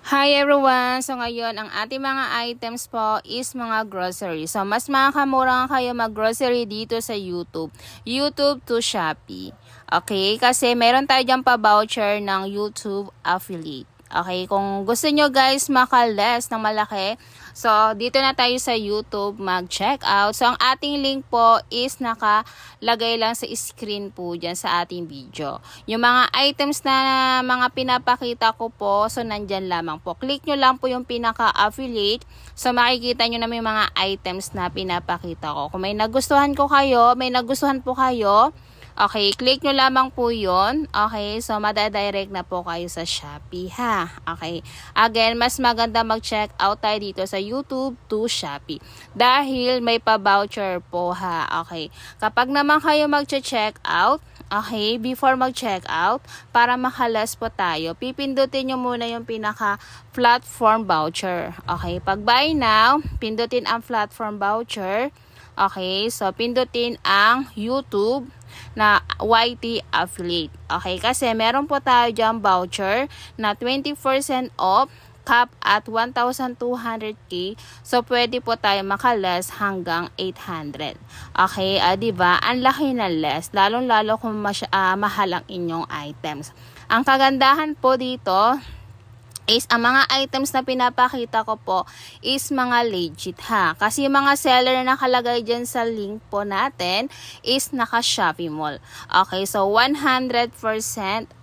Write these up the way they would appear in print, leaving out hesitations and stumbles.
Hi everyone! So ngayon, ang ating mga items po is mga grocery. So mas makakamura kayo mag-grocery dito sa YouTube. YouTube to Shopee. Okay? Kasi meron tayo dyan pa voucher ng YouTube affiliate. Okay? Kung gusto nyo guys maka-less ng malaki, so dito na tayo sa YouTube mag-check out. So ang ating link po is nakalagay lang sa screen po dyan sa ating video. Yung mga items na mga pinapakita ko po, so nandyan lamang po. Click nyo lang po yung pinaka-affiliate. So makikita nyo na may mga items na pinapakita ko. Kung may nagustuhan po kayo, okay, click nyo lamang po yun. Okay, so madadirect na po kayo sa Shopee ha. Okay, again, mas maganda mag-check out tayo dito sa YouTube to Shopee. Dahil may pa-voucher po ha. Okay, kapag naman kayo mag-check out, okay, before mag-check out, para makalas po tayo, pipindutin nyo muna yung pinaka-platform voucher. Okay, pag buy now, pindutin ang platform voucher. Okay, so pindutin ang YouTube na YT affiliate. Okay, kasi meron po tayo dyan voucher na 20% off cap at 1,200k. So pwede po tayo makalas hanggang 800. Okay, diba? Ang laki na less, lalong-lalo kung mahal ang inyong items. Ang kagandahan po dito is ang mga items na pinapakita ko po is mga legit ha. Kasi yung mga seller na nakalagay dyan sa link po natin is naka Shopee Mall. Okay, so 100%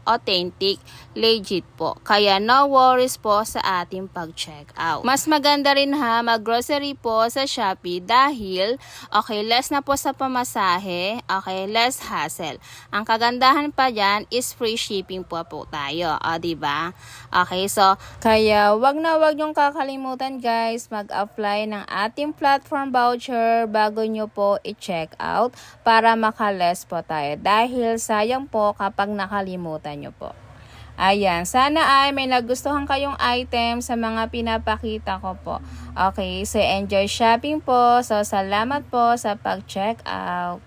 authentic, legit po. Kaya no worries po sa ating pag-check out. Mas maganda rin ha, mag-grocery po sa Shopee dahil, okay, less na po sa pamasahe, okay, less hassle. Ang kagandahan pa dyan is free shipping po tayo. O, diba? Okay, so, kaya wag niyong kakalimutan guys, mag-apply ng ating platform voucher bago nyo po i-check out para maka-less po tayo. Dahil sayang po kapag nakalimutan nyo po. Ayan, sana ay may nagustuhan kayong item sa mga pinapakita ko po. Okay, so enjoy shopping po. So salamat po sa pag-check out.